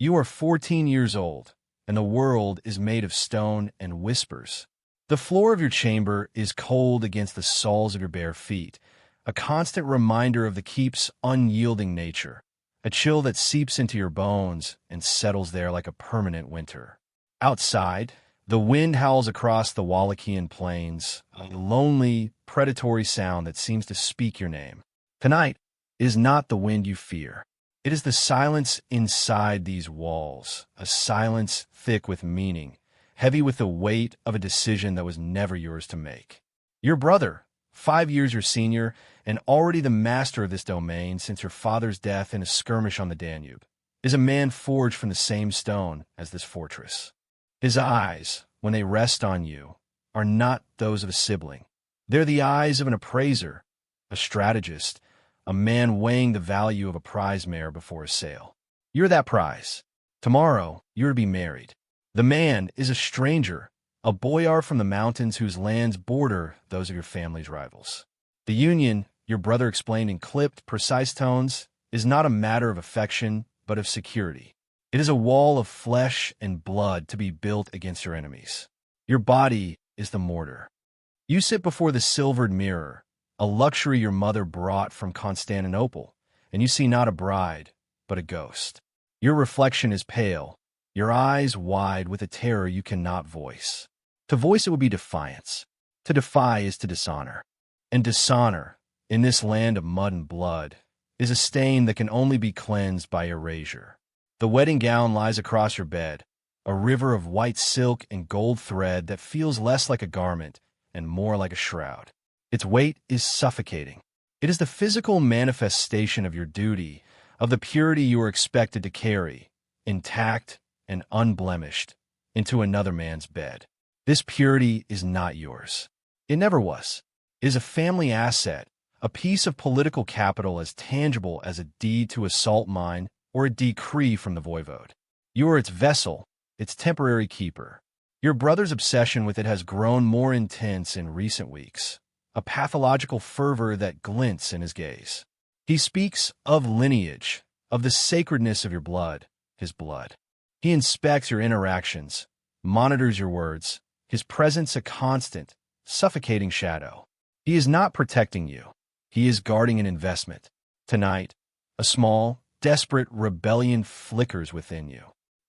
You are 14 years old, and the world is made of stone and whispers. The floor of your chamber is cold against the soles of your bare feet, a constant reminder of the keep's unyielding nature, a chill that seeps into your bones and settles there like a permanent winter. Outside, the wind howls across the Wallachian plains, a lonely, predatory sound that seems to speak your name. Tonight is not the wind you fear. It is the silence inside these walls, a silence thick with meaning, heavy with the weight of a decision that was never yours to make. Your brother, 5 years your senior, and already the master of this domain since your father's death in a skirmish on the Danube, is a man forged from the same stone as this fortress. His eyes, when they rest on you, are not those of a sibling. They're the eyes of an appraiser, a strategist, a man weighing the value of a prize mare before a sale. You're that prize. Tomorrow, you're to be married. The man is a stranger, a boyar from the mountains whose lands border those of your family's rivals. The union, your brother explained in clipped, precise tones, is not a matter of affection, but of security. It is a wall of flesh and blood to be built against your enemies. Your body is the mortar. You sit before the silvered mirror, a luxury your mother brought from Constantinople, and you see not a bride, but a ghost. Your reflection is pale, your eyes wide with a terror you cannot voice. To voice it would be defiance. To defy is to dishonor. And dishonor, in this land of mud and blood, is a stain that can only be cleansed by erasure. The wedding gown lies across your bed, a river of white silk and gold thread that feels less like a garment and more like a shroud. Its weight is suffocating. It is the physical manifestation of your duty, of the purity you are expected to carry, intact and unblemished, into another man's bed. This purity is not yours. It never was. It is a family asset, a piece of political capital as tangible as a deed to a salt mine or a decree from the voivode. You are its vessel, its temporary keeper. Your brother's obsession with it has grown more intense in recent weeks, a pathological fervor that glints in his gaze. He speaks of lineage, of the sacredness of your blood, his blood. He inspects your interactions, monitors your words, his presence a constant, suffocating shadow. He is not protecting you. He is guarding an investment. Tonight, a small, desperate rebellion flickers within you.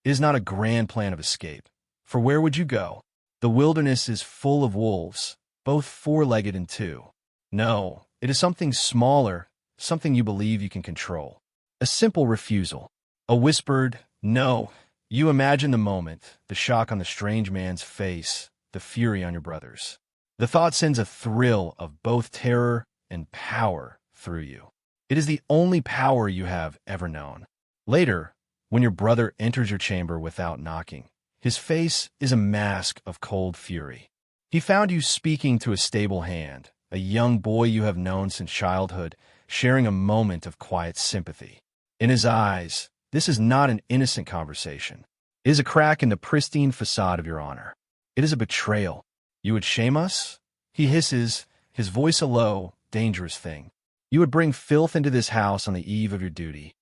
It is not a grand plan of escape. For where would you go? The wilderness is full of wolves, both four-legged and two. No, it is something smaller, something you believe you can control. A simple refusal. A whispered, no. You imagine the moment, the shock on the strange man's face, the fury on your brother's. The thought sends a thrill of both terror and power through you. It is the only power you have ever known. Later, when your brother enters your chamber without knocking, his face is a mask of cold fury. He found you speaking to a stable hand, a young boy you have known since childhood, sharing a moment of quiet sympathy. In his eyes, this is not an innocent conversation. It is a crack in the pristine facade of your honor. It is a betrayal. You would shame us? He hisses, his voice a low, dangerous thing. You would bring filth into this house on the eve of your duty.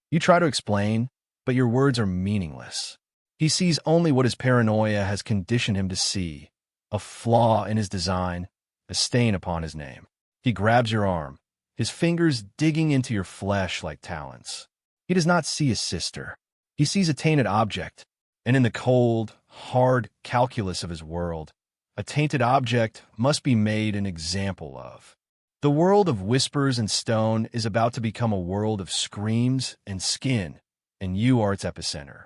You try to explain, but your words are meaningless. He sees only what his paranoia has conditioned him to see, a flaw in his design, a stain upon his name. He grabs your arm, his fingers digging into your flesh like talons. He does not see his sister. He sees a tainted object, and in the cold, hard calculus of his world, a tainted object must be made an example of. The world of whispers and stone is about to become a world of screams and skin, and you are its epicenter.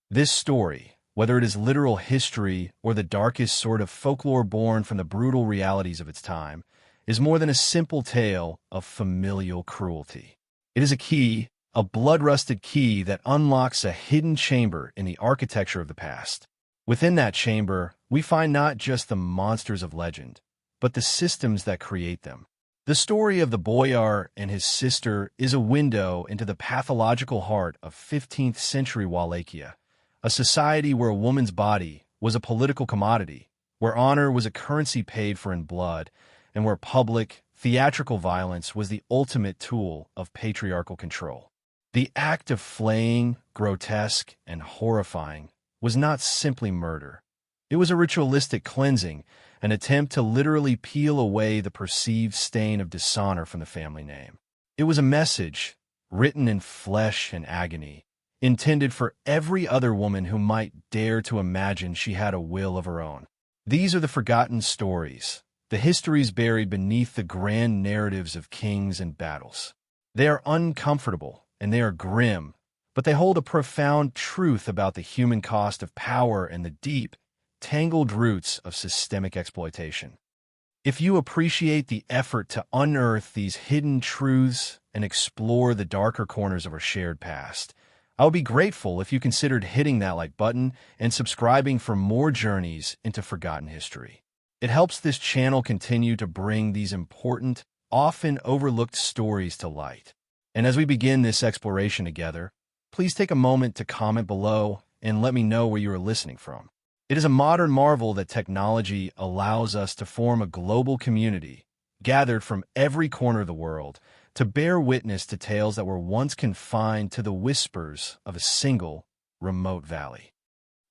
This story, whether it is literal history or the darkest sort of folklore born from the brutal realities of its time, is more than a simple tale of familial cruelty. It is a key, a blood-rusted key that unlocks a hidden chamber in the architecture of the past. Within that chamber, we find not just the monsters of legend, but the systems that create them. The story of the boyar and his sister is a window into the pathological heart of 15th century Wallachia, a society where a woman's body was a political commodity, where honor was a currency paid for in blood, and where public, theatrical violence was the ultimate tool of patriarchal control. The act of flaying grotesque, and horrifying, was not simply murder. It was a ritualistic cleansing, an attempt to literally peel away the perceived stain of dishonor from the family name. It was a message, written in flesh and agony, intended for every other woman who might dare to imagine she had a will of her own. These are the forgotten stories, the histories buried beneath the grand narratives of kings and battles. They are uncomfortable, and they are grim, but they hold a profound truth about the human cost of power and the deep, tangled roots of systemic exploitation. If you appreciate the effort to unearth these hidden truths and explore the darker corners of our shared past, I would be grateful if you considered hitting that like button and subscribing for more journeys into forgotten history. It helps this channel continue to bring these important, often overlooked stories to light. And as we begin this exploration together, please take a moment to comment below and let me know where you are listening from. It is a modern marvel that technology allows us to form a global community, gathered from every corner of the world, to bear witness to tales that were once confined to the whispers of a single, remote valley.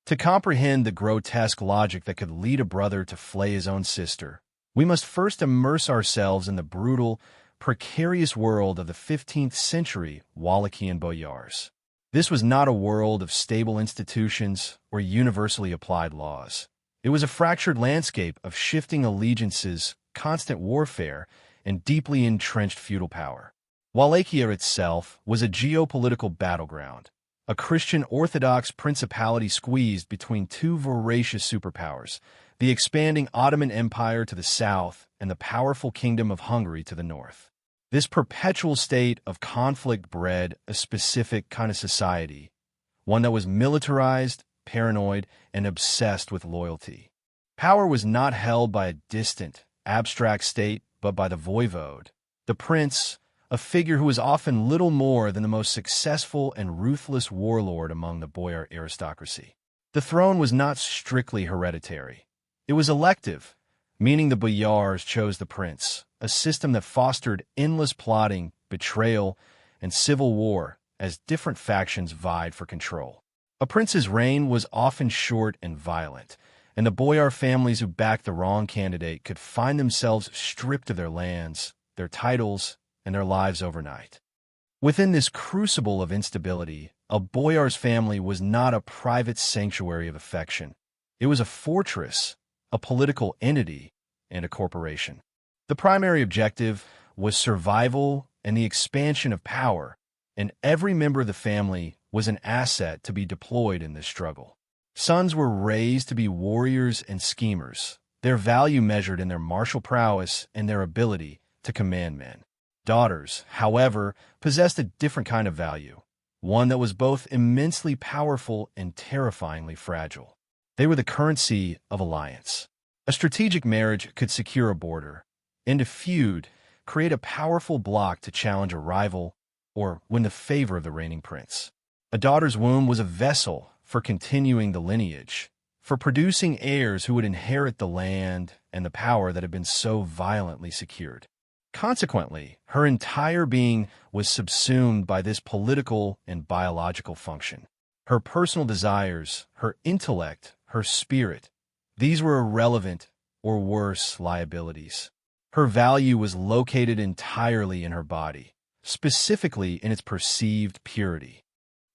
To comprehend the grotesque logic that could lead a brother to flay his own sister, we must first immerse ourselves in the brutal, precarious world of the 15th century Wallachian boyars. This was not a world of stable institutions or universally applied laws. It was a fractured landscape of shifting allegiances, constant warfare, and deeply entrenched feudal power. Wallachia itself was a geopolitical battleground, a Christian Orthodox principality squeezed between two voracious superpowers, the expanding Ottoman Empire to the south and the powerful Kingdom of Hungary to the north. This perpetual state of conflict bred a specific kind of society, one that was militarized, paranoid, and obsessed with loyalty. Power was not held by a distant, abstract state, but by the voivode, the prince, a figure who was often little more than the most successful and ruthless warlord among the boyar aristocracy. The throne was not strictly hereditary. It was elective, meaning the boyars chose the prince, a system that fostered endless plotting, betrayal, and civil war as different factions vied for control. A prince's reign was often short and violent, and the boyar families who backed the wrong candidate could find themselves stripped of their lands, their titles, and their lives overnight. Within this crucible of instability, a boyar's family was not a private sanctuary of affection. It was a fortress, a political entity, and a corporation. The primary objective was survival and the expansion of power, and every member of the family was an asset to be deployed in this struggle. Sons were raised to be warriors and schemers, their value measured in their martial prowess and their ability to command men. Daughters, however, possessed a different kind of value, one that was both immensely powerful and terrifyingly fragile. They were the currency of alliance. A strategic marriage could secure a border, and a feud create a powerful bloc to challenge a rival or win the favor of the reigning prince. A daughter's womb was a vessel for continuing the lineage, for producing heirs who would inherit the land and the power that had been so violently secured. Consequently, her entire being was subsumed by this political and biological function. Her personal desires, her intellect, her spirit, these were irrelevant, or worse, liabilities. Her value was located entirely in her body, specifically in its perceived purity.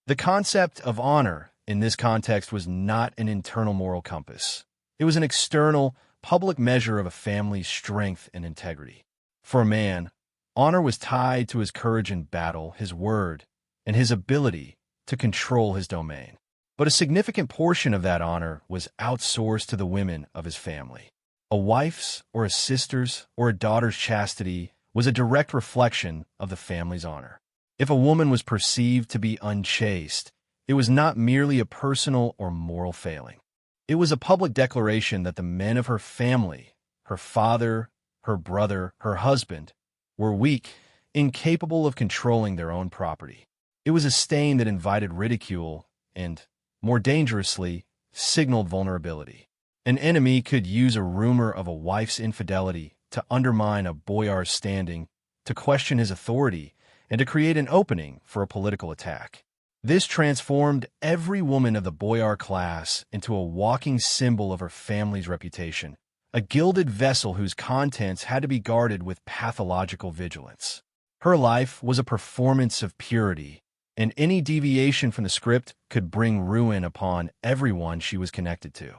The concept of honor in this context was not an internal moral compass. It was an external, public measure of a family's strength and integrity. For a man, honor was tied to his courage in battle, his word, and his ability to control his domain. But a significant portion of that honor was outsourced to the women of his family. A wife's or a sister's or a daughter's chastity was a direct reflection of the family's honor. If a woman was perceived to be unchaste, it was not merely a personal or moral failing. It was a public declaration that the men of her family, her father, her brother, her husband, were weak, incapable of controlling their own property. It was a stain that invited ridicule and, more dangerously, signaled vulnerability. An enemy could use a rumor of a wife's infidelity to undermine a boyar's standing, to question his authority, and to create an opening for a political attack. This transformed every woman of the boyar class into a walking symbol of her family's reputation, a gilded vessel whose contents had to be guarded with pathological vigilance. Her life was a performance of purity, and any deviation from the script could bring ruin upon everyone she was connected to.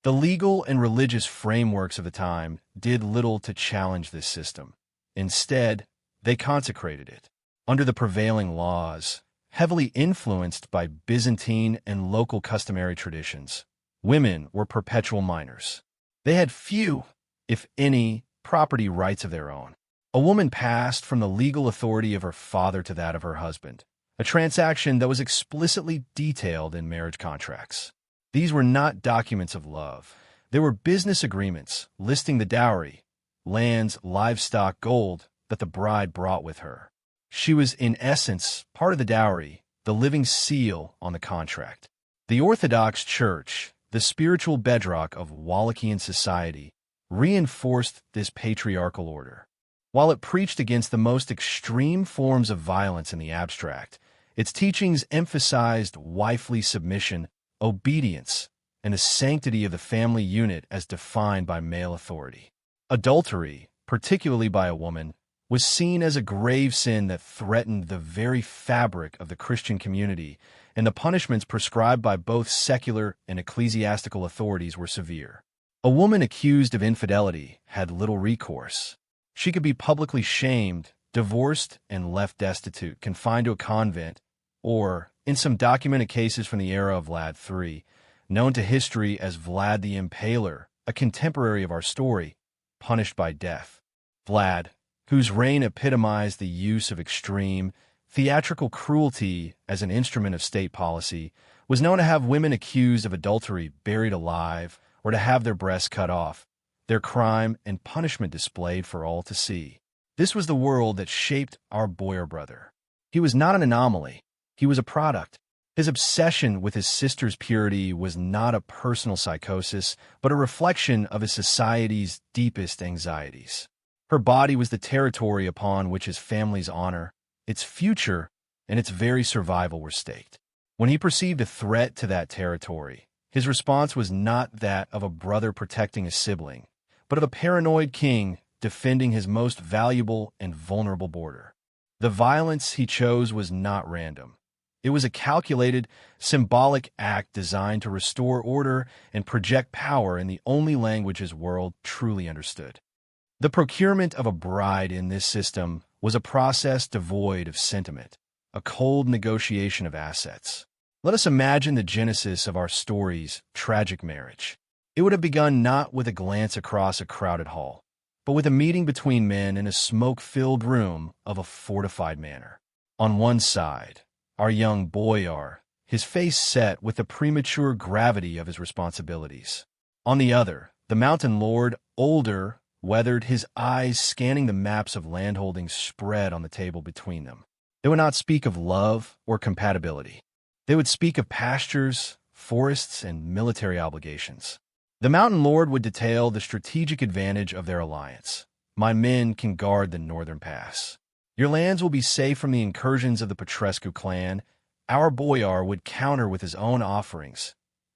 The legal and religious frameworks of the time did little to challenge this system. Instead, they consecrated it. Under the prevailing laws, heavily influenced by Byzantine and local customary traditions, women were perpetual minors. They had few, if any, property rights of their own. A woman passed from the legal authority of her father to that of her husband, a transaction that was explicitly detailed in marriage contracts. These were not documents of love. They were business agreements listing the dowry, lands, livestock, gold that the bride brought with her. She was, in essence, part of the dowry, the living seal on the contract. The Orthodox Church, the spiritual bedrock of Wallachian society, reinforced this patriarchal order. While it preached against the most extreme forms of violence in the abstract, its teachings emphasized wifely submission, obedience, and the sanctity of the family unit as defined by male authority. Adultery, particularly by a woman, was seen as a grave sin that threatened the very fabric of the Christian community, and the punishments prescribed by both secular and ecclesiastical authorities were severe. A woman accused of infidelity had little recourse. She could be publicly shamed, divorced, and left destitute, confined to a convent, or, in some documented cases from the era of Vlad III, known to history as Vlad the Impaler, a contemporary of our story, punished by death. Vlad, whose reign epitomized the use of extreme, theatrical cruelty as an instrument of state policy, was known to have women accused of adultery buried alive or to have their breasts cut off, their crime and punishment displayed for all to see. This was the world that shaped our boyar brother. He was not an anomaly. He was a product. His obsession with his sister's purity was not a personal psychosis, but a reflection of his society's deepest anxieties. Her body was the territory upon which his family's honor, its future, and its very survival were staked. When he perceived a threat to that territory, his response was not that of a brother protecting a sibling, but of a paranoid king defending his most valuable and vulnerable border. The violence he chose was not random. It was a calculated, symbolic act designed to restore order and project power in the only language his world truly understood. The procurement of a bride in this system was a process devoid of sentiment, a cold negotiation of assets. Let us imagine the genesis of our story's tragic marriage. It would have begun not with a glance across a crowded hall, but with a meeting between men in a smoke-filled room of a fortified manor. On one side, our young boyar, his face set with the premature gravity of his responsibilities. On the other, the mountain lord, older, weathered, his eyes scanning the maps of landholdings spread on the table between them. They would not speak of love or compatibility. They would speak of pastures, forests, and military obligations. The mountain lord would detail the strategic advantage of their alliance. My men can guard the northern pass. Your lands will be safe from the incursions of the Petrescu clan. Our boyar would counter with his own offerings,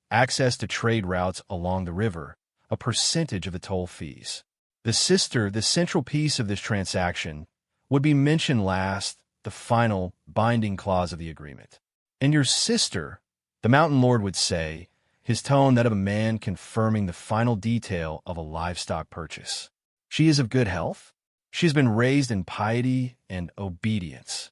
access to trade routes along the river, a percentage of the toll fees. The central piece of this transaction, would be mentioned last, the final binding clause of the agreement. And your sister, the mountain lord would say, his tone that of a man confirming the final detail of a livestock purchase. She is of good health. She has been raised in piety and obedience.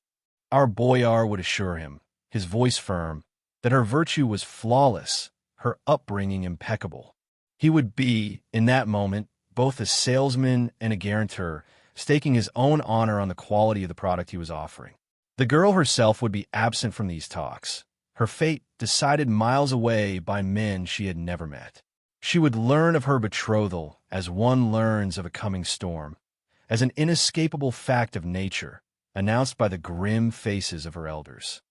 Our boyar would assure him, his voice firm, that her virtue was flawless, her upbringing impeccable. He would be, in that moment, both a salesman and a guarantor, staking his own honor on the quality of the product he was offering. The girl herself would be absent from these talks, her fate decided miles away by men she had never met. She would learn of her betrothal as one learns of a coming storm, as an inescapable fact of nature, announced by the grim faces of her elders.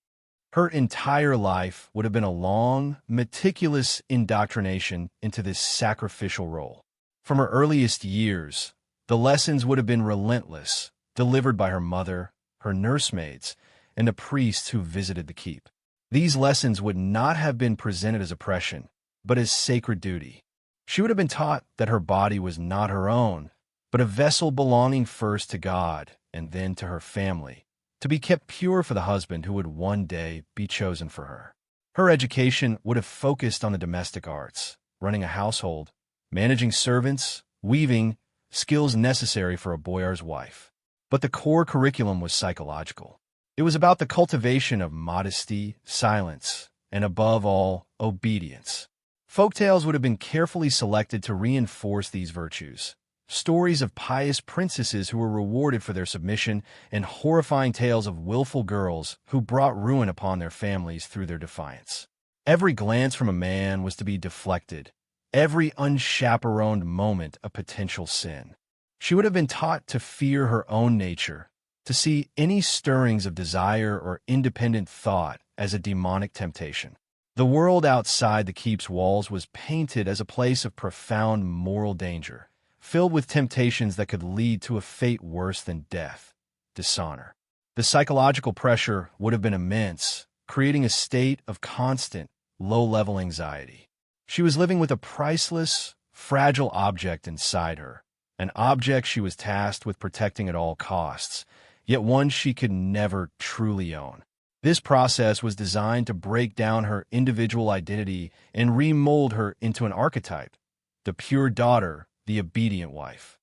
Her entire life would have been a long, meticulous indoctrination into this sacrificial role. From her earliest years, the lessons would have been relentless, delivered by her mother, her nursemaids, and the priests who visited the keep. These lessons would not have been presented as oppression, but as sacred duty. She would have been taught that her body was not her own, but a vessel belonging first to God and then to her family, to be kept pure for the husband who would one day be chosen for her. Her education would have focused on the domestic arts, running a household, managing servants, weaving, skills necessary for a boyar's wife. But the core curriculum was psychological. It was about the cultivation of modesty, silence, and above all, obedience. Folktales would have been carefully selected to reinforce these virtues. Stories of pious princesses who were rewarded for their submission, and horrifying tales of willful girls who brought ruin upon their families through their defiance. Every glance from a man was to be deflected, every unchaperoned moment a potential sin. She would have been taught to fear her own nature, to see any stirrings of desire or independent thought as a demonic temptation. The world outside the keep's walls was painted as a place of profound moral danger, filled with temptations that could lead to a fate worse than death, dishonor. The psychological pressure would have been immense, creating a state of constant, low-level anxiety. She was living with a priceless, fragile object inside her, an object she was tasked with protecting at all costs, yet one she could never truly own. This process was designed to break down her individual identity and remold her into an archetype, the pure daughter, the obedient wife.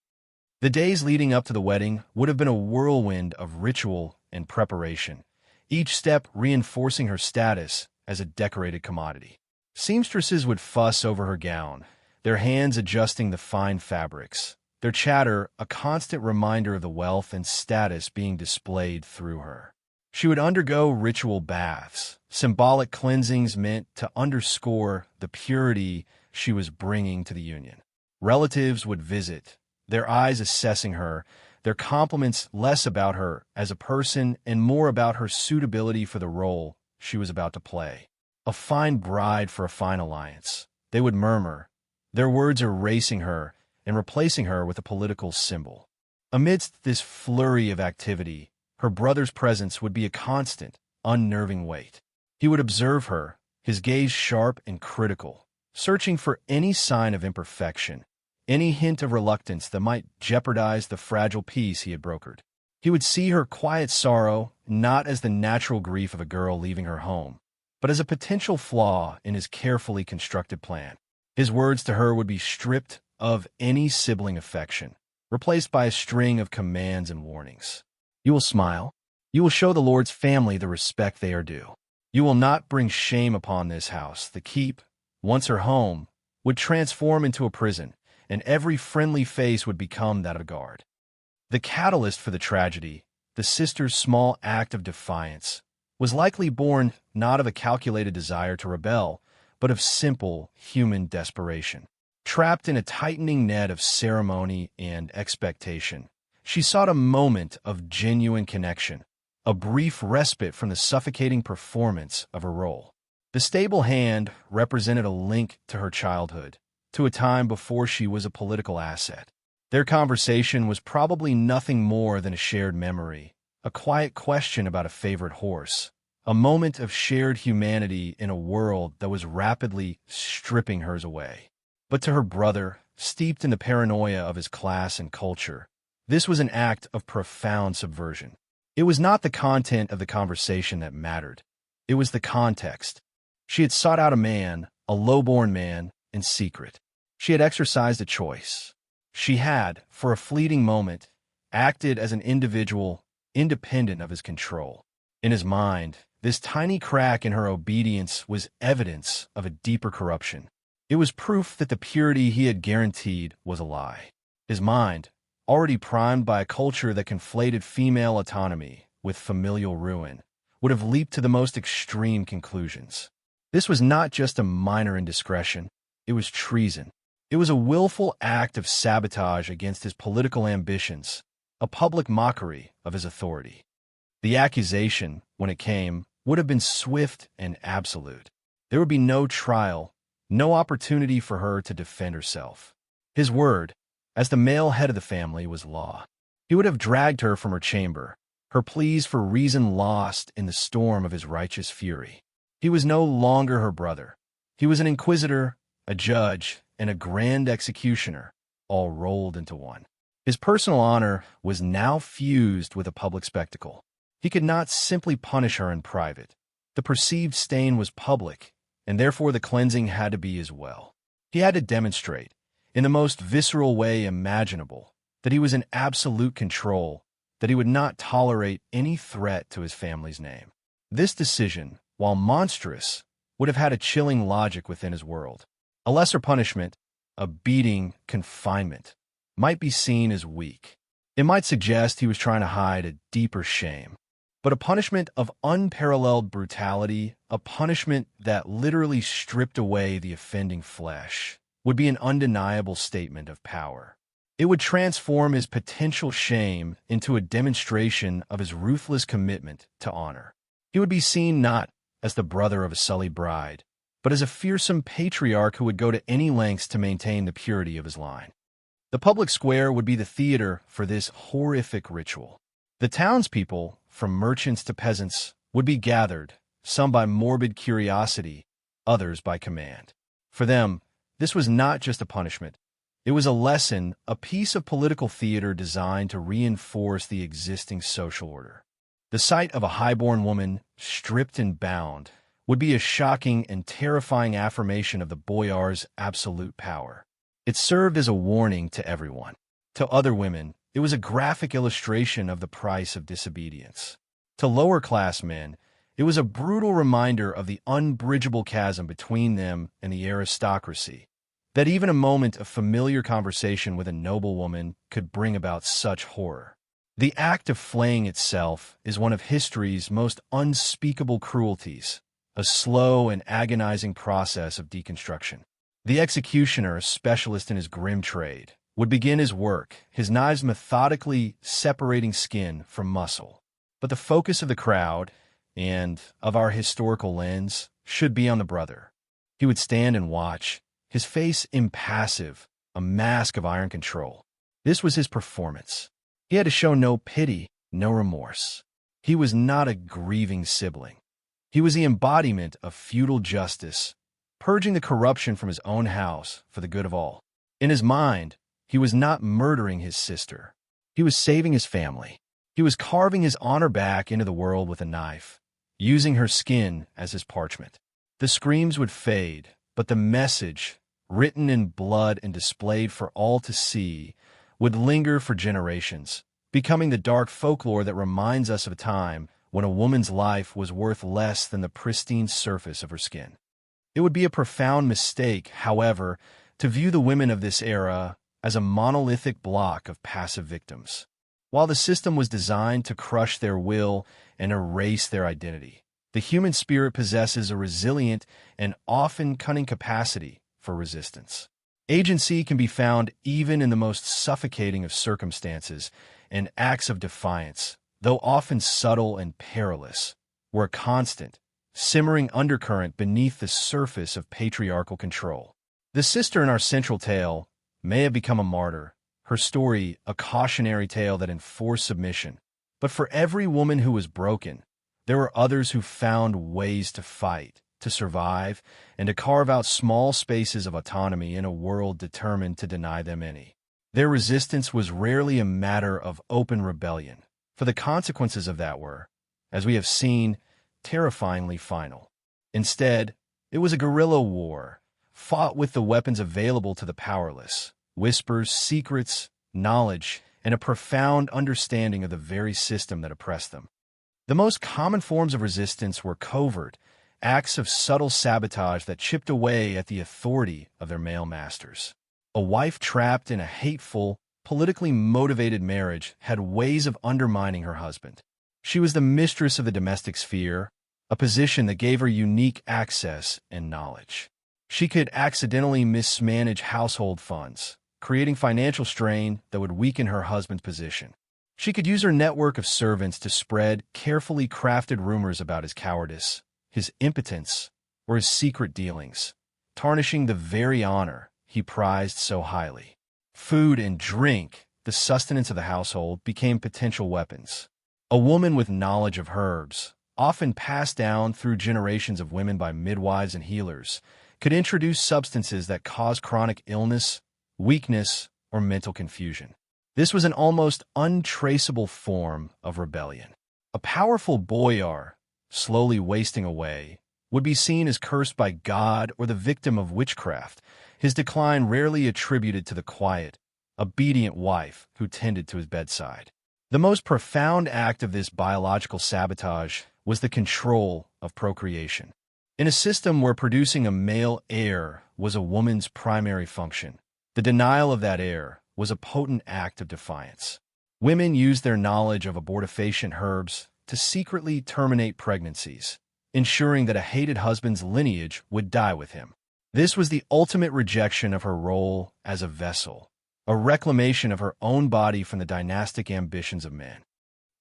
The days leading up to the wedding would have been a whirlwind of ritual and preparation, each step reinforcing her status as a decorated commodity. Seamstresses would fuss over her gown, their hands adjusting the fine fabrics, their chatter a constant reminder of the wealth and status being displayed through her. She would undergo ritual baths, symbolic cleansings meant to underscore the purity she was bringing to the union. Relatives would visit, their eyes assessing her, their compliments less about her as a person and more about her suitability for the role she was about to play. A fine bride for a fine alliance, they would murmur, their words erasing her and replacing her with a political symbol. Amidst this flurry of activity, her brother's presence would be a constant, unnerving weight. He would observe her, his gaze sharp and critical, searching for any sign of imperfection, any hint of reluctance that might jeopardize the fragile peace he had brokered. He would see her quiet sorrow not as the natural grief of a girl leaving her home, but as a potential flaw in his carefully constructed plan. His words to her would be stripped of any sibling affection, replaced by a string of commands and warnings. You will smile. You will show the Lord's family the respect they are due. You will not bring shame upon this house. The keep, once her home, would transform into a prison, and every friendly face would become that of a guard. The catalyst for the tragedy, the sister's small act of defiance, was likely born not of a calculated desire to rebel, but of simple human desperation. Trapped in a tightening net of ceremony and expectation, she sought a moment of genuine connection, a brief respite from the suffocating performance of her role. The stable hand represented a link to her childhood, to a time before she was a political asset. Their conversation was probably nothing more than a shared memory, a quiet question about a favorite horse, a moment of shared humanity in a world that was rapidly stripping hers away. But to her brother, steeped in the paranoia of his class and culture, this was an act of profound subversion. It was not the content of the conversation that mattered. It was the context. She had sought out a man, a low-born man, in secret. She had exercised a choice. She had, for a fleeting moment, acted as an individual independent of his control. In his mind, this tiny crack in her obedience was evidence of a deeper corruption. It was proof that the purity he had guaranteed was a lie. His mind, already primed by a culture that conflated female autonomy with familial ruin, would have leaped to the most extreme conclusions. This was not just a minor indiscretion, it was treason. It was a willful act of sabotage against his political ambitions, a public mockery of his authority. The accusation, when it came, would have been swift and absolute. There would be no trial, no opportunity for her to defend herself. His word, as the male head of the family, was law. He would have dragged her from her chamber, her pleas for reason lost in the storm of his righteous fury. He was no longer her brother. He was an inquisitor, a judge, and a grand executioner, all rolled into one. His personal honor was now fused with a public spectacle. He could not simply punish her in private. The perceived stain was public, and therefore the cleansing had to be as well. He had to demonstrate, in the most visceral way imaginable, that he was in absolute control, that he would not tolerate any threat to his family's name. This decision, while monstrous, would have had a chilling logic within his world. A lesser punishment, a beating, confinement, might be seen as weak. It might suggest he was trying to hide a deeper shame. But a punishment of unparalleled brutality, a punishment that literally stripped away the offending flesh, would be an undeniable statement of power. It would transform his potential shame into a demonstration of his ruthless commitment to honor. He would be seen not as the brother of a sullied bride, but as a fearsome patriarch who would go to any lengths to maintain the purity of his line. The public square would be the theater for this horrific ritual. The townspeople, from merchants to peasants, would be gathered, some by morbid curiosity, others by command. For them, this was not just a punishment. It was a lesson, a piece of political theater designed to reinforce the existing social order. The sight of a highborn woman, stripped and bound, would be a shocking and terrifying affirmation of the boyar's absolute power. It served as a warning to everyone. To other women, it was a graphic illustration of the price of disobedience. To lower-class men, it was a brutal reminder of the unbridgeable chasm between them and the aristocracy, that even a moment of familiar conversation with a noblewoman could bring about such horror. The act of flaying itself is one of history's most unspeakable cruelties, a slow and agonizing process of deconstruction. The executioner, a specialist in his grim trade, would begin his work, his knives methodically separating skin from muscle. But the focus of the crowd, and of our historical lens, should be on the brother. He would stand and watch, his face impassive, a mask of iron control. This was his performance. He had to show no pity, no remorse. He was not a grieving sibling. He was the embodiment of feudal justice, purging the corruption from his own house for the good of all. In his mind, he was not murdering his sister. He was saving his family. He was carving his honor back into the world with a knife, using her skin as his parchment. The screams would fade, but the message, written in blood and displayed for all to see, would linger for generations, becoming the dark folklore that reminds us of a time when a woman's life was worth less than the pristine surface of her skin. It would be a profound mistake, however, to view the women of this era as a monolithic block of passive victims. While the system was designed to crush their will and erase their identity, the human spirit possesses a resilient and often cunning capacity for resistance. Agency can be found even in the most suffocating of circumstances, and acts of defiance, though often subtle and perilous, were a constant, simmering undercurrent beneath the surface of patriarchal control. The sister in our central tale may have become a martyr, her story a cautionary tale that enforced submission. But for every woman who was broken, there were others who found ways to fight, to survive, and to carve out small spaces of autonomy in a world determined to deny them any. Their resistance was rarely a matter of open rebellion, for the consequences of that were, as we have seen, terrifyingly final. Instead, it was a guerrilla war, fought with the weapons available to the powerless, whispers, secrets, knowledge, and a profound understanding of the very system that oppressed them. The most common forms of resistance were covert, acts of subtle sabotage that chipped away at the authority of their male masters. A wife trapped in a hateful, politically motivated marriage had ways of undermining her husband. She was the mistress of the domestic sphere, a position that gave her unique access and knowledge. She could accidentally mismanage household funds, creating financial strain that would weaken her husband's position. She could use her network of servants to spread carefully crafted rumors about his cowardice, his impotence, or his secret dealings, tarnishing the very honor he prized so highly. Food and drink, the sustenance of the household, became potential weapons. A woman with knowledge of herbs, often passed down through generations of women by midwives and healers, could introduce substances that cause chronic illness, weakness, or mental confusion. This was an almost untraceable form of rebellion. A powerful boyar, slowly wasting away, would be seen as cursed by God or the victim of witchcraft, his decline rarely attributed to the quiet, obedient wife who tended to his bedside. The most profound act of this biological sabotage was the control of procreation. In a system where producing a male heir was a woman's primary function, the denial of that heir was a potent act of defiance. Women used their knowledge of abortifacient herbs to secretly terminate pregnancies, ensuring that a hated husband's lineage would die with him. This was the ultimate rejection of her role as a vessel, a reclamation of her own body from the dynastic ambitions of men.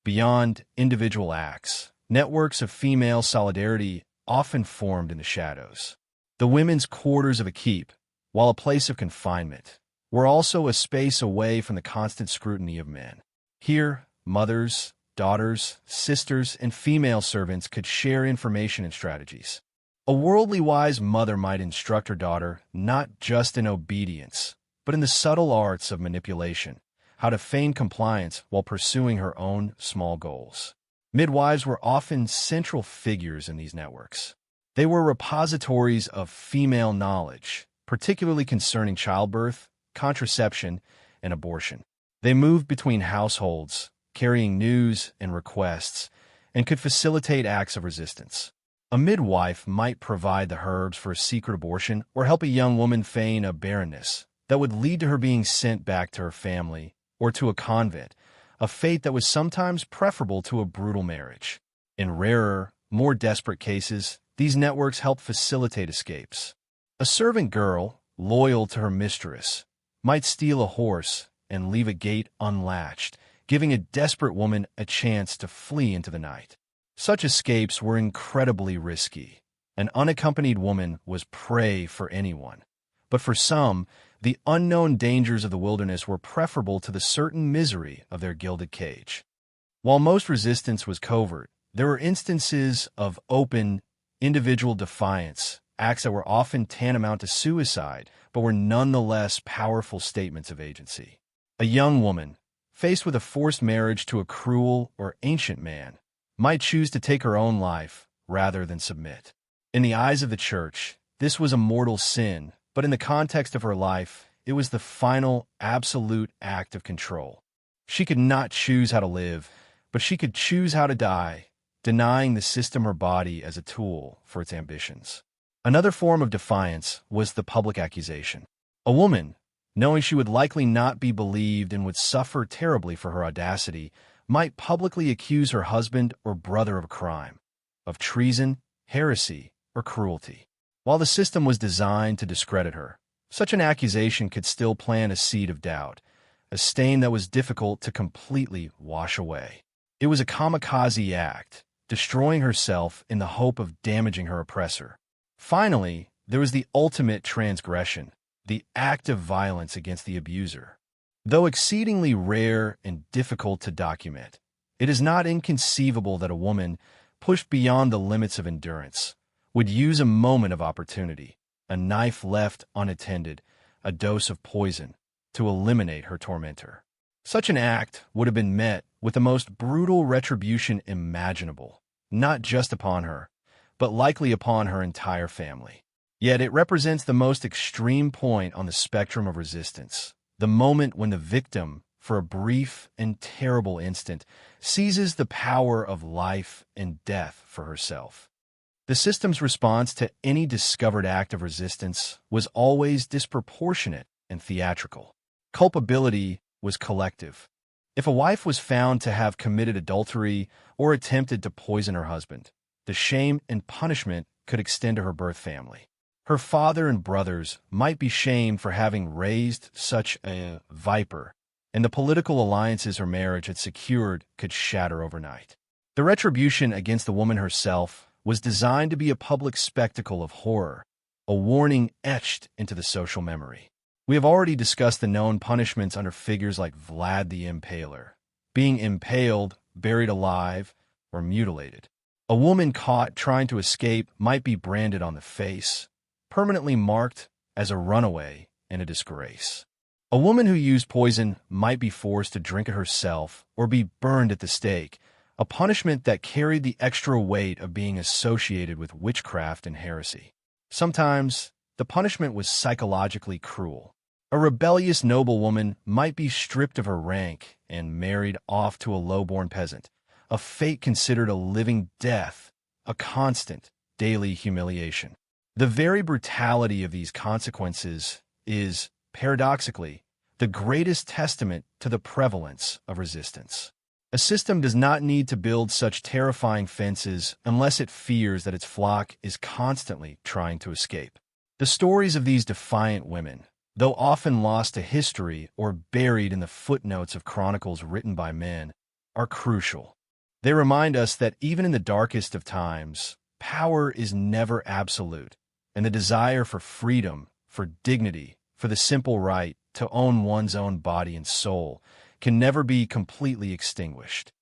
Beyond individual acts, networks of female solidarity often formed in the shadows. The women's quarters of a keep, while a place of confinement, were also a space away from the constant scrutiny of men. Here, mothers, daughters, sisters, and female servants could share information and strategies. A worldly wise mother might instruct her daughter not just in obedience, but in the subtle arts of manipulation, how to feign compliance while pursuing her own small goals. Midwives were often central figures in these networks. They were repositories of female knowledge, particularly concerning childbirth, contraception, and abortion. They moved between households, carrying news and requests, and could facilitate acts of resistance. A midwife might provide the herbs for a secret abortion or help a young woman feign a barrenness that would lead to her being sent back to her family or to a convent, a fate that was sometimes preferable to a brutal marriage. In rarer, more desperate cases, these networks helped facilitate escapes. A servant girl, loyal to her mistress, might steal a horse and leave a gate unlatched, giving a desperate woman a chance to flee into the night. Such escapes were incredibly risky. An unaccompanied woman was prey for anyone. But for some, the unknown dangers of the wilderness were preferable to the certain misery of their gilded cage. While most resistance was covert, there were instances of open, individual defiance, acts that were often tantamount to suicide, but were nonetheless powerful statements of agency. A young woman, faced with a forced marriage to a cruel or ancient man, might choose to take her own life rather than submit. In the eyes of the church, this was a mortal sin, but in the context of her life, it was the final, absolute act of control. She could not choose how to live, but she could choose how to die, denying the system her body as a tool for its ambitions. Another form of defiance was the public accusation. A woman, knowing she would likely not be believed and would suffer terribly for her audacity, might publicly accuse her husband or brother of a crime, of treason, heresy, or cruelty. While the system was designed to discredit her, such an accusation could still plant a seed of doubt, a stain that was difficult to completely wash away. It was a kamikaze act, destroying herself in the hope of damaging her oppressor. Finally, there was the ultimate transgression, the act of violence against the abuser. Though exceedingly rare and difficult to document, it is not inconceivable that a woman, pushed beyond the limits of endurance, would use a moment of opportunity, a knife left unattended, a dose of poison, to eliminate her tormentor. Such an act would have been met with the most brutal retribution imaginable, not just upon her, but likely upon her entire family. Yet it represents the most extreme point on the spectrum of resistance, the moment when the victim, for a brief and terrible instant, seizes the power of life and death for herself. The system's response to any discovered act of resistance was always disproportionate and theatrical. Culpability was collective. If a wife was found to have committed adultery or attempted to poison her husband, the shame and punishment could extend to her birth family. Her father and brothers might be shamed for having raised such a viper, and the political alliances her marriage had secured could shatter overnight. The retribution against the woman herself was designed to be a public spectacle of horror, a warning etched into the social memory. We have already discussed the known punishments under figures like Vlad the Impaler, being impaled, buried alive, or mutilated. A woman caught trying to escape might be branded on the face, permanently marked as a runaway and a disgrace. A woman who used poison might be forced to drink it herself or be burned at the stake, a punishment that carried the extra weight of being associated with witchcraft and heresy. Sometimes, the punishment was psychologically cruel. A rebellious noblewoman might be stripped of her rank and married off to a low-born peasant, a fate considered a living death, a constant, daily humiliation. The very brutality of these consequences is, paradoxically, the greatest testament to the prevalence of resistance. A system does not need to build such terrifying fences unless it fears that its flock is constantly trying to escape. The stories of these defiant women, though often lost to history or buried in the footnotes of chronicles written by men, are crucial. They remind us that even in the darkest of times, power is never absolute, and the desire for freedom, for dignity, for the simple right to own one's own body and soul can never be completely extinguished.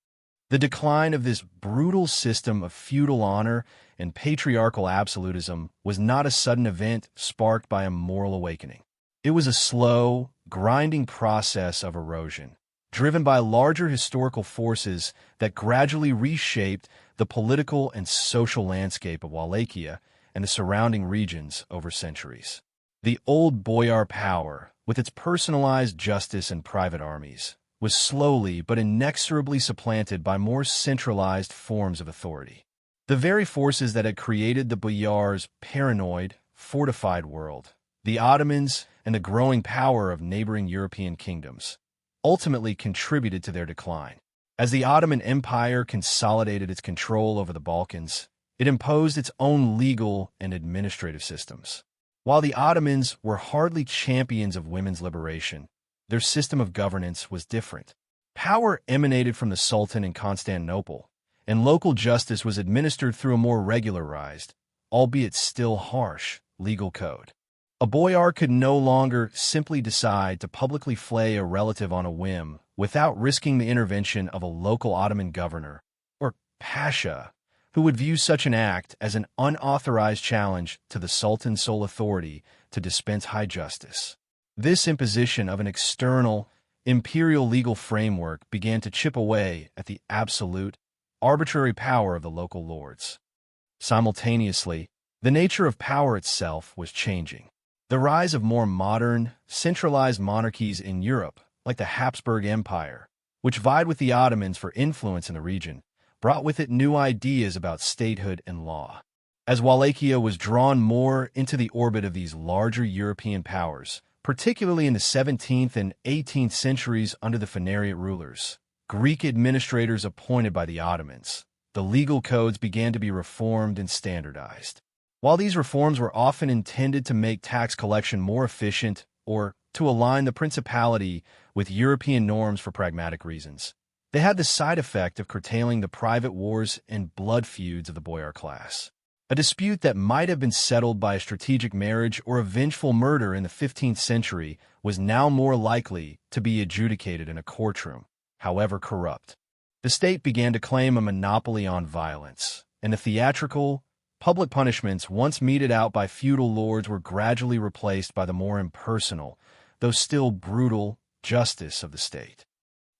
The decline of this brutal system of feudal honor and patriarchal absolutism was not a sudden event sparked by a moral awakening. It was a slow, grinding process of erosion, driven by larger historical forces that gradually reshaped the political and social landscape of Wallachia and the surrounding regions over centuries. The old boyar power, with its personalized justice and private armies, was slowly but inexorably supplanted by more centralized forms of authority. The very forces that had created the boyar's paranoid, fortified world, the Ottomans and the growing power of neighboring European kingdoms, ultimately contributed to their decline. As the Ottoman Empire consolidated its control over the Balkans, it imposed its own legal and administrative systems. While the Ottomans were hardly champions of women's liberation, their system of governance was different. Power emanated from the Sultan in Constantinople, and local justice was administered through a more regularized, albeit still harsh, legal code. A boyar could no longer simply decide to publicly flay a relative on a whim without risking the intervention of a local Ottoman governor, or pasha, who would view such an act as an unauthorized challenge to the Sultan's sole authority to dispense high justice. This imposition of an external, imperial legal framework began to chip away at the absolute, arbitrary power of the local lords. Simultaneously, the nature of power itself was changing. The rise of more modern, centralized monarchies in Europe, like the Habsburg Empire, which vied with the Ottomans for influence in the region, brought with it new ideas about statehood and law. As Wallachia was drawn more into the orbit of these larger European powers, particularly in the 17th and 18th centuries under the Phanariot rulers, Greek administrators appointed by the Ottomans, the legal codes began to be reformed and standardized. While these reforms were often intended to make tax collection more efficient or to align the principality with European norms for pragmatic reasons, they had the side effect of curtailing the private wars and blood feuds of the boyar class. A dispute that might have been settled by a strategic marriage or a vengeful murder in the 15th century was now more likely to be adjudicated in a courtroom, however corrupt. The state began to claim a monopoly on violence, and the theatrical, public punishments once meted out by feudal lords were gradually replaced by the more impersonal, though still brutal, justice of the state.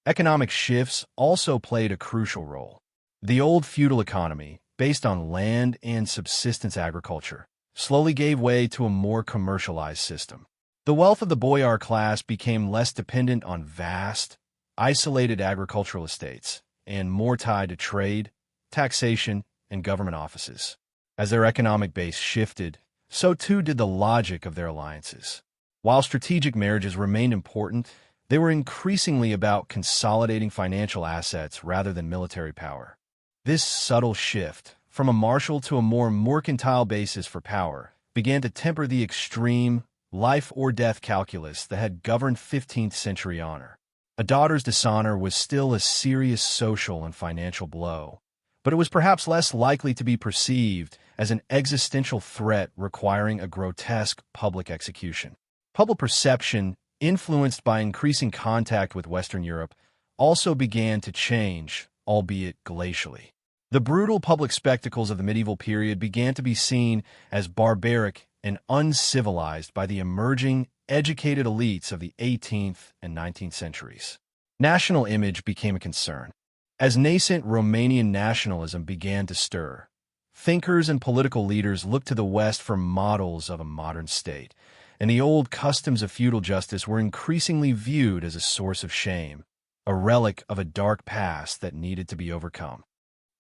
Economic shifts also played a crucial role. The old feudal economy, based on land and subsistence agriculture, slowly gave way to a more commercialized system. The wealth of the boyar class became less dependent on vast, isolated agricultural estates, and more tied to trade, taxation, and government offices. As their economic base shifted, so too did the logic of their alliances. While strategic marriages remained important, they were increasingly about consolidating financial assets rather than military power. This subtle shift, from a martial to a more mercantile basis for power, began to temper the extreme, life-or-death calculus that had governed 15th century honor. A daughter's dishonor was still a serious social and financial blow, but it was perhaps less likely to be perceived as an existential threat requiring a grotesque public execution. Public perception, influenced by increasing contact with Western Europe, also began to change, albeit glacially. The brutal public spectacles of the medieval period began to be seen as barbaric and uncivilized by the emerging, educated elites of the 18th and 19th centuries. National image became a concern. As nascent Romanian nationalism began to stir, thinkers and political leaders looked to the West for models of a modern state, and the old customs of feudal justice were increasingly viewed as a source of shame, a relic of a dark past that needed to be overcome.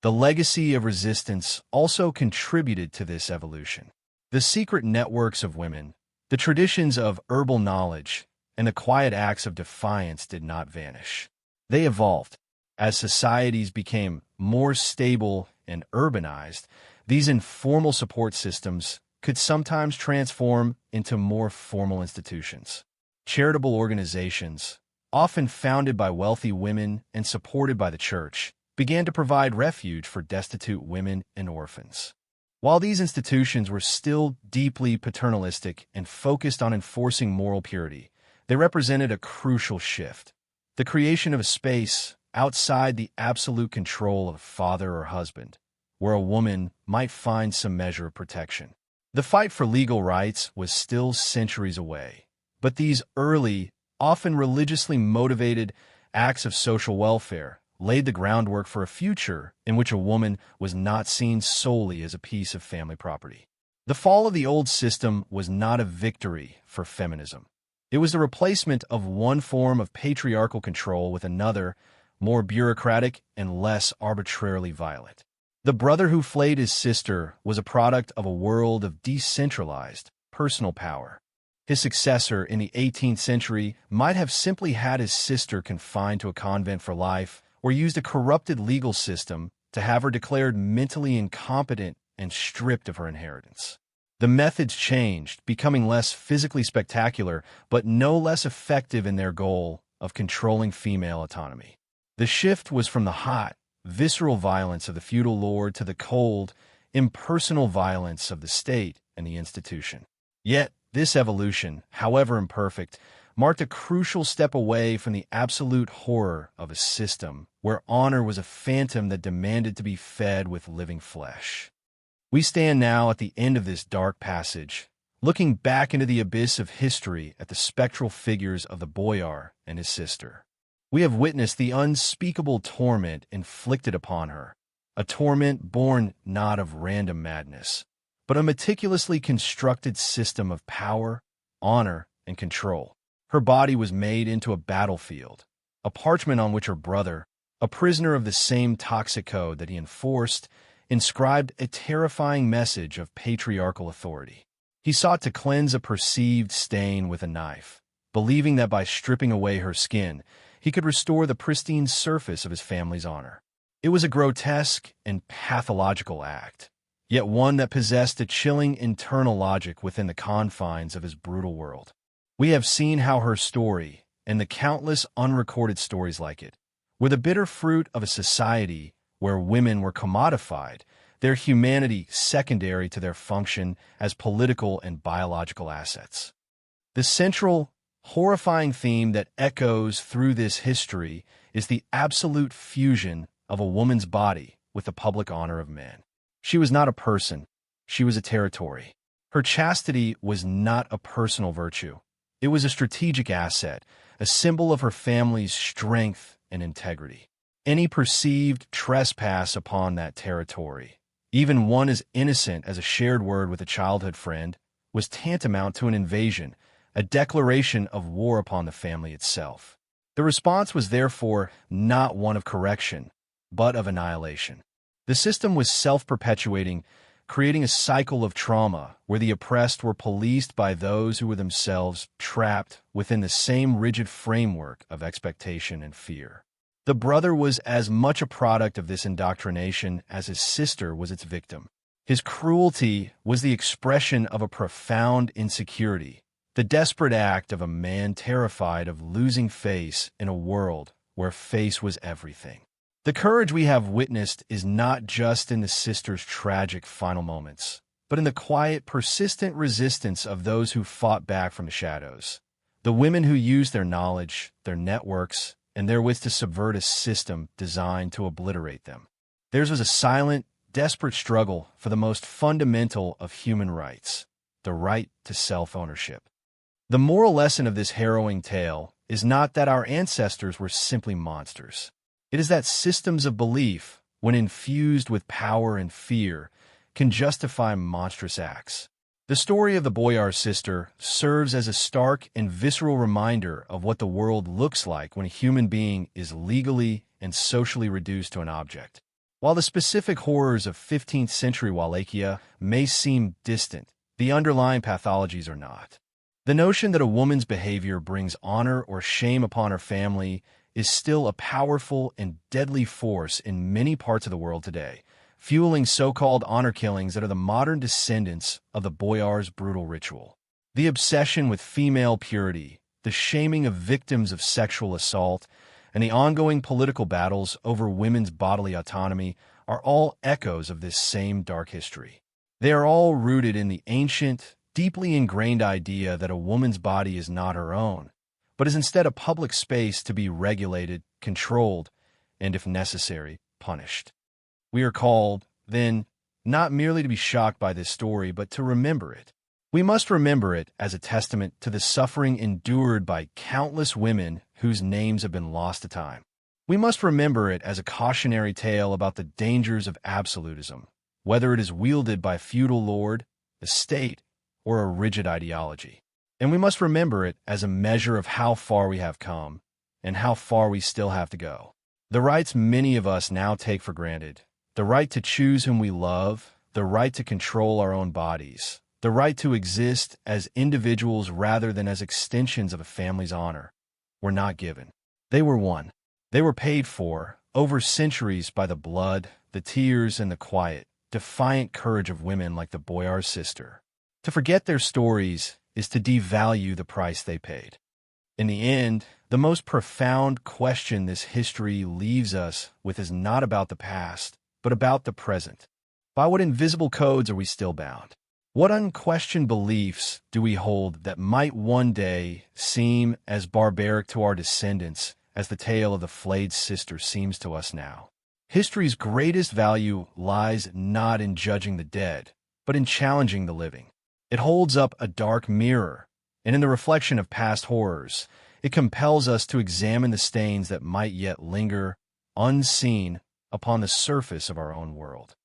The legacy of resistance also contributed to this evolution. The secret networks of women, the traditions of herbal knowledge, and the quiet acts of defiance did not vanish. They evolved. As societies became more stable and urbanized, these informal support systems could sometimes transform into more formal institutions. Charitable organizations, often founded by wealthy women and supported by the church, began to provide refuge for destitute women and orphans. While these institutions were still deeply paternalistic and focused on enforcing moral purity, they represented a crucial shift: the creation of a space outside the absolute control of a father or husband, where a woman might find some measure of protection. The fight for legal rights was still centuries away, but these early, often religiously motivated acts of social welfare laid the groundwork for a future in which a woman was not seen solely as a piece of family property. The fall of the old system was not a victory for feminism. It was the replacement of one form of patriarchal control with another, more bureaucratic and less arbitrarily violent. The brother who flayed his sister was a product of a world of decentralized, personal power. His successor in the 18th century might have simply had his sister confined to a convent for life, or used a corrupted legal system to have her declared mentally incompetent and stripped of her inheritance. The methods changed, becoming less physically spectacular, but no less effective in their goal of controlling female autonomy. The shift was from the hot, visceral violence of the feudal lord to the cold, impersonal violence of the state and the institution. Yet, this evolution, however imperfect, marked a crucial step away from the absolute horror of a system where honor was a phantom that demanded to be fed with living flesh. We stand now at the end of this dark passage, looking back into the abyss of history at the spectral figures of the boyar and his sister. We have witnessed the unspeakable torment inflicted upon her, a torment born not of random madness, but a meticulously constructed system of power, honor, and control. Her body was made into a battlefield, a parchment on which her brother, a prisoner of the same toxic code that he enforced, inscribed a terrifying message of patriarchal authority. He sought to cleanse a perceived stain with a knife, believing that by stripping away her skin, he could restore the pristine surface of his family's honor. It was a grotesque and pathological act, yet one that possessed a chilling internal logic within the confines of his brutal world. We have seen how her story, and the countless unrecorded stories like it, were the bitter fruit of a society where women were commodified, their humanity secondary to their function as political and biological assets. The central, horrifying theme that echoes through this history is the absolute fusion of a woman's body with the public honor of man. She was not a person, she was a territory. Her chastity was not a personal virtue. It was a strategic asset, a symbol of her family's strength and integrity. Any perceived trespass upon that territory, even one as innocent as a shared word with a childhood friend, was tantamount to an invasion, a declaration of war upon the family itself. The response was therefore not one of correction, but of annihilation. The system was self-perpetuating, creating a cycle of trauma where the oppressed were policed by those who were themselves trapped within the same rigid framework of expectation and fear. The brother was as much a product of this indoctrination as his sister was its victim. His cruelty was the expression of a profound insecurity, the desperate act of a man terrified of losing face in a world where face was everything. The courage we have witnessed is not just in the sister's tragic final moments, but in the quiet, persistent resistance of those who fought back from the shadows, the women who used their knowledge, their networks, and therewith to subvert a system designed to obliterate them. Theirs was a silent, desperate struggle for the most fundamental of human rights, the right to self-ownership. The moral lesson of this harrowing tale is not that our ancestors were simply monsters. It is that systems of belief, when infused with power and fear, can justify monstrous acts. The story of the boyar's sister serves as a stark and visceral reminder of what the world looks like when a human being is legally and socially reduced to an object. While the specific horrors of 15th century Wallachia may seem distant, the underlying pathologies are not. The notion that a woman's behavior brings honor or shame upon her family is still a powerful and deadly force in many parts of the world today, fueling so-called honor killings that are the modern descendants of the boyar's brutal ritual. The obsession with female purity, the shaming of victims of sexual assault, and the ongoing political battles over women's bodily autonomy are all echoes of this same dark history. They are all rooted in the ancient, deeply ingrained idea that a woman's body is not her own, but is instead a public space to be regulated, controlled, and, if necessary, punished. We are called, then, not merely to be shocked by this story, but to remember it. We must remember it as a testament to the suffering endured by countless women whose names have been lost to time. We must remember it as a cautionary tale about the dangers of absolutism, whether it is wielded by a feudal lord, a state, or a rigid ideology. And we must remember it as a measure of how far we have come and how far we still have to go. The rights many of us now take for granted, the right to choose whom we love, the right to control our own bodies, the right to exist as individuals rather than as extensions of a family's honor, were not given. They were won. They were paid for, over centuries, by the blood, the tears, and the quiet, defiant courage of women like the boyar's sister. To forget their stories is to devalue the price they paid. In the end, the most profound question this history leaves us with is not about the past, but about the present. By what invisible codes are we still bound? What unquestioned beliefs do we hold that might one day seem as barbaric to our descendants as the tale of the flayed sister seems to us now? History's greatest value lies not in judging the dead, but in challenging the living. It holds up a dark mirror, and in the reflection of past horrors, it compels us to examine the stains that might yet linger, unseen, upon the surface of our own world.